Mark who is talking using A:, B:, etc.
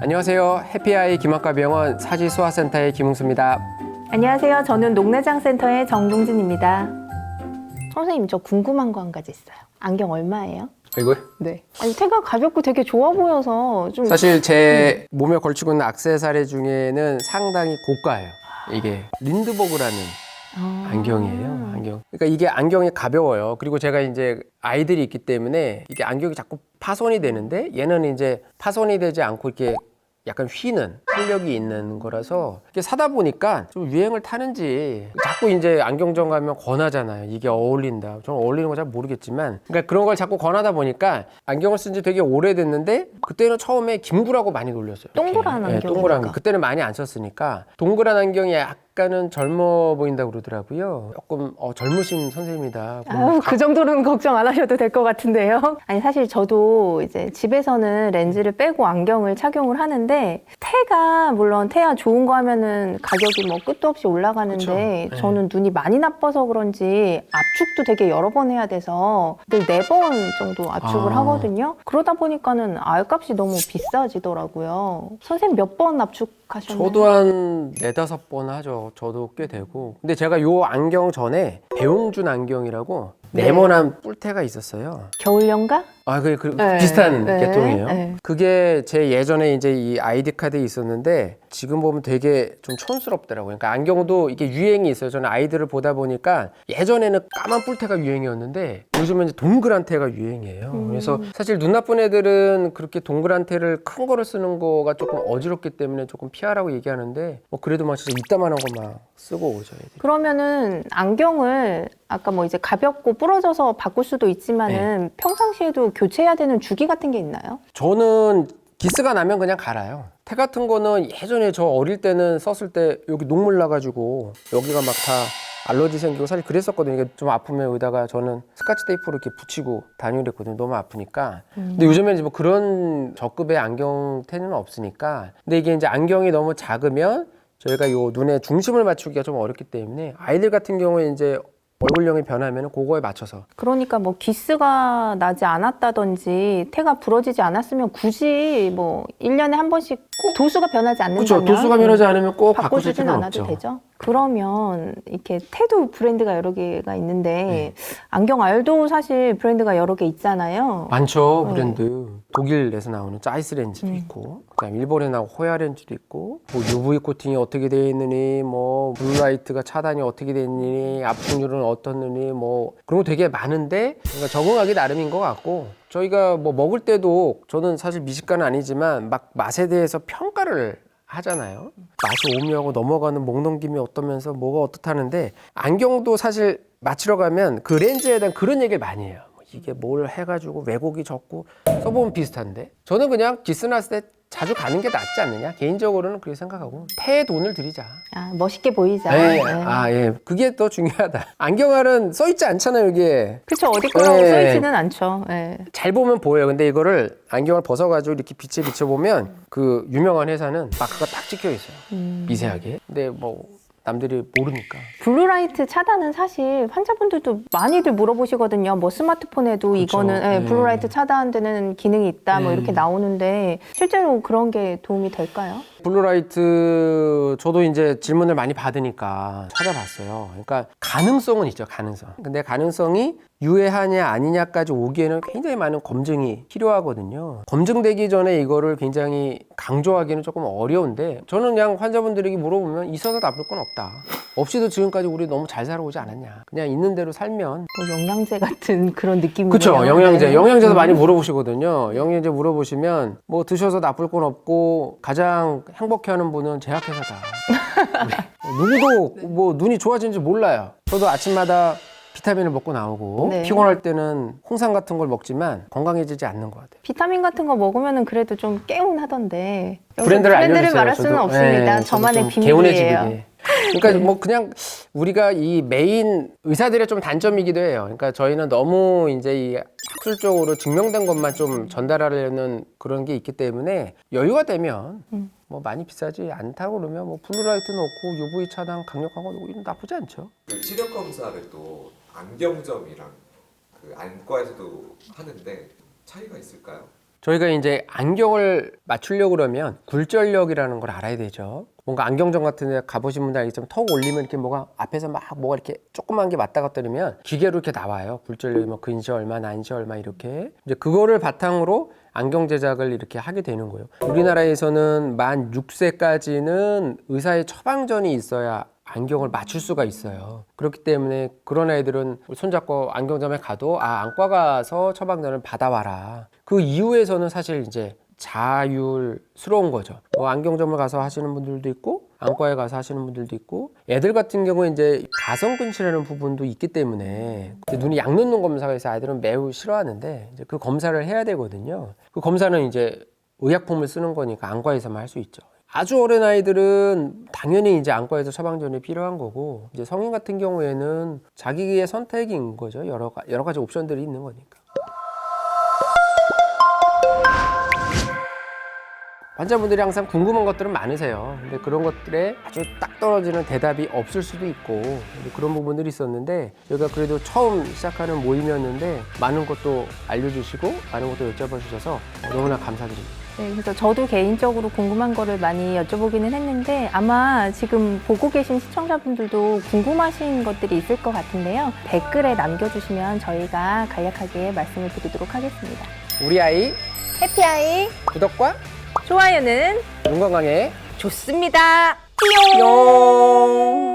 A: 안녕하세요. 해피아이 김학과병원 사지소아센터의 김웅수입니다.
B: 안녕하세요. 저는 녹내장센터의 정동진입니다. 선생님, 저 궁금한 거 한 가지 있어요. 안경 얼마예요?
A: 이거
B: 네. 아니, 태가 가볍고 되게 좋아 보여서 좀.
A: 사실 제 몸에 걸치고 있는 액세서리 중에는 상당히 고가예요. 이게 린드버그라는 안경이에요. 안경. 그러니까 이게 안경이 가벼워요. 그리고 제가 이제 아이들이 있기 때문에 이게 안경이 자꾸 파손이 되는데 얘는 이제 파손이 되지 않고 이렇게 약간 휘는 탄력이 있는 거라서 이렇게 사다 보니까 좀 유행을 타는지 자꾸 이제 안경점 가면 권하잖아요. 이게 어울린다. 저는 어울리는 거 잘 모르겠지만 그러니까 그런 걸 자꾸 권하다 보니까 안경을 쓴 지 되게 오래됐는데 그때는 처음에 김구라고 많이 놀렸어요.
B: 동그란 안경.
A: 동그란 안경. 그때는 많이 안 썼으니까 동그란 안경이 약간은 젊어 보인다고 그러더라고요. 조금 젊으신 선생님이다.
B: 아유, 그 정도는 걱정 안 하셔도 될 것 같은데요. 아니, 사실 저도 이제 집에서는 렌즈를 빼고 안경을 착용을 하는데 태가 물론 태야 좋은 거 하면은 가격이 뭐 끝도 없이 올라가는데
A: 그쵸.
B: 저는 눈이 많이 나빠서 그런지 압축도 되게 여러 번 해야 돼서 늘 4번 정도 압축을 하거든요. 그러다 보니까는 알값이 너무 비싸지더라고요. 선생님 몇 번 압축하셨나요?
A: 저도 한 4-5번 하죠. 저도 꽤 되고. 근데 제가 요 안경 전에 배용준 안경이라고
B: 네.
A: 네모난 뿔테가 있었어요.
B: 겨울연가?
A: 그 비슷한
B: 네.
A: 계통이에요.
B: 네.
A: 그게 제 예전에 이제 이 아이디 카드에 있었는데 지금 보면 되게 좀 촌스럽더라고요. 그러니까 안경도 이게 유행이 있어요. 저는 아이들을 보다 보니까 예전에는 까만 뿔테가 유행이었는데 요즘은 이제 동그란 테가 유행이에요. 그래서 사실 눈 나쁜 애들은 그렇게 동그란 테를 큰 거를 쓰는 거가 조금 어지럽기 때문에 조금 피하라고 얘기하는데 뭐 그래도 막 진짜 이따만한 거 막 쓰고 오죠. 애들이.
B: 그러면은 안경을 아까 뭐 이제 가볍고 부러져서 바꿀 수도 있지만은 평상시에도 교체해야 되는 주기 같은 게 있나요?
A: 저는 기스가 나면 그냥 갈아요. 테 같은 거는 예전에 저 어릴 때는 썼을 때 여기 녹물 나가지고 여기가 막 다 알러지 생기고 사실 그랬었거든요. 이게 좀 아프면 여기다가 저는 스카치 테이프로 이렇게 붙이고 다니고 그랬거든요. 너무 아프니까. 근데 요즘에는 이제 뭐 그런 저급의 안경 테는 없으니까. 근데 이게 이제 안경이 너무 작으면 저희가 요 눈에 중심을 맞추기가 좀 어렵기 때문에 아이들 같은 경우에 이제 얼굴형이 변하면 그거에 맞춰서
B: 그러니까 뭐 기스가 나지 않았다든지 태가 부러지지 않았으면 굳이 뭐 1년에 한 번씩 꼭 도수가 변하지 않는다면
A: 그렇죠. 도수가 변하지 않으면 꼭 바꾸실
B: 바꿔주진
A: 필요는
B: 않아도
A: 없죠.
B: 되죠. 그러면 이렇게 태도 브랜드가 여러 개가 있는데 안경 알도 사실 브랜드가 여러 개 있잖아요.
A: 많죠.
B: 네.
A: 브랜드 독일에서 나오는 짜이스 렌즈도 있고 그다음 일본에 나온 호야 렌즈도 있고 뭐 UV 코팅이 어떻게 되어 있느니 뭐 블루라이트가 차단이 어떻게 되어 있느니 압축률은 어떻느니 뭐 그런 거 되게 많은데 그러니까 적응하기 나름인 것 같고 저희가 뭐 먹을 때도 저는 사실 미식가는 아니지만 막 맛에 대해서 평가를 하잖아요. 맛이 오묘하고 넘어가는 목 넘김이 어떠면서 뭐가 어떻다는데 안경도 사실 맞추러 가면 그 렌즈에 대한 그런 얘기를 많이 해요. 이게 뭘 해가지고 왜곡이 적고 써보면 비슷한데 저는 그냥 기스 났을 때 자주 가는 게 낫지 않느냐 개인적으로는 그렇게 생각하고 태에 돈을 들이자.
B: 아, 멋있게 보이자.
A: 네.
B: 네.
A: 예. 그게 더 중요하다. 안경알은 써있지 않잖아요 이게.
B: 그쵸, 어디 거라고
A: 네.
B: 써있지는 않죠. 네.
A: 잘 보면 보여요. 근데 이거를 안경을 벗어가지고 이렇게 빛에 비춰보면 그 유명한 회사는 마크가 딱 찍혀 있어요. 미세하게. 근데 뭐 남들이 모르니까.
B: 블루라이트 차단은 사실 환자분들도 많이들 물어보시거든요. 뭐 스마트폰에도
A: 그쵸.
B: 이거는
A: 네.
B: 블루라이트 차단되는 기능이 있다 뭐
A: 네.
B: 이렇게 나오는데 실제로 그런 게 도움이 될까요?
A: 블루라이트 저도 이제 질문을 많이 받으니까 찾아봤어요. 그러니까 가능성은 있죠. 가능성. 근데 가능성이 유해하냐 아니냐까지 오기에는 굉장히 많은 검증이 필요하거든요. 검증되기 전에 이거를 굉장히 강조하기는 조금 어려운데 저는 그냥 환자분들에게 물어보면 있어서 나쁠 건 없다. 없이도 지금까지 우리 너무 잘 살아오지 않았냐. 그냥 있는 대로 살면.
B: 뭐 영양제 같은 그런 느낌이네요.
A: 그렇죠. 영양제.
B: 네.
A: 영양제도 많이 물어보시거든요. 영양제 물어보시면 뭐 드셔서 나쁠 건 없고 가장 행복해하는 분은 제약회사다. 누구도 뭐 눈이 좋아지는지 몰라요. 저도 아침마다 비타민을 먹고 나오고
B: 네.
A: 피곤할 때는 홍삼 같은 걸 먹지만 건강해지지 않는 것 같아요.
B: 비타민 같은 거 먹으면은 그래도 좀 개운하던데. 여기서
A: 브랜드를
B: 브랜드를
A: 알려주세요.
B: 말할 수는
A: 저도.
B: 없습니다.
A: 네,
B: 저만의
A: 저도 좀 개운해지게.
B: 비밀이에요.
A: 그러니까 뭐 그냥 우리가 이 메인 의사들의 좀 단점이기도 해요. 그러니까 저희는 너무 이제 이 학술적으로 증명된 것만 좀 전달하려는 그런 게 있기 때문에 여유가 되면 뭐 많이 비싸지 않다고 그러면 뭐 블루라이트 넣고 UV 차단 강력한 거 넣고 이건 나쁘지 않죠.
C: 그 시력 검사를 또 안경점이랑 그 안과에서도 하는데 차이가 있을까요?
A: 저희가 이제 안경을 맞추려고 그러면 굴절력이라는 걸 알아야 되죠. 뭔가 안경점 같은 데 가보신 분들 알겠지만 턱 올리면 이렇게 뭐가 앞에서 막 뭐가 이렇게 조그만 게 맞다 갔다 그러면 기계로 이렇게 나와요. 굴절력이 뭐 근시 얼마, 난시 얼마 이렇게. 이제 그거를 바탕으로 안경 제작을 이렇게 하게 되는 거예요. 우리나라에서는 만 6세까지는 의사의 처방전이 있어야 안경을 맞출 수가 있어요. 그렇기 때문에 그런 아이들은 손잡고 안경점에 가도 안과 가서 처방전을 받아와라. 그 이후에서는 사실 이제 자율스러운 거죠. 뭐 안경점을 가서 하시는 분들도 있고 안과에 가서 하시는 분들도 있고 애들 같은 경우에 이제 가성근시라는 부분도 있기 때문에 눈이 약 넣는 검사가 있어서 아이들은 매우 싫어하는데 이제 그 검사를 해야 되거든요. 그 검사는 이제 의약품을 쓰는 거니까 안과에서만 할 수 있죠. 아주 어린 아이들은 당연히 이제 안과에서 처방전이 필요한 거고 이제 성인 같은 경우에는 자기의 선택인 거죠. 여러 가지 옵션들이 있는 거니까. 환자분들이 항상 궁금한 것들은 많으세요. 근데 그런 것들에 아주 딱 떨어지는 대답이 없을 수도 있고 그런 부분들이 있었는데 저희가 그래도 처음 시작하는 모임이었는데 많은 것도 알려주시고 많은 것도 여쭤봐 주셔서 너무나 감사드립니다.
B: 네, 그래서 저도 개인적으로 궁금한 거를 많이 여쭤보기는 했는데 아마 지금 보고 계신 시청자분들도 궁금하신 것들이 있을 것 같은데요. 댓글에 남겨주시면 저희가 간략하게 말씀을 드리도록 하겠습니다.
A: 우리 아이
B: 해피아이
A: 구독과
B: 좋아요는
A: 눈 건강에
B: 좋습니다.
A: 뿅!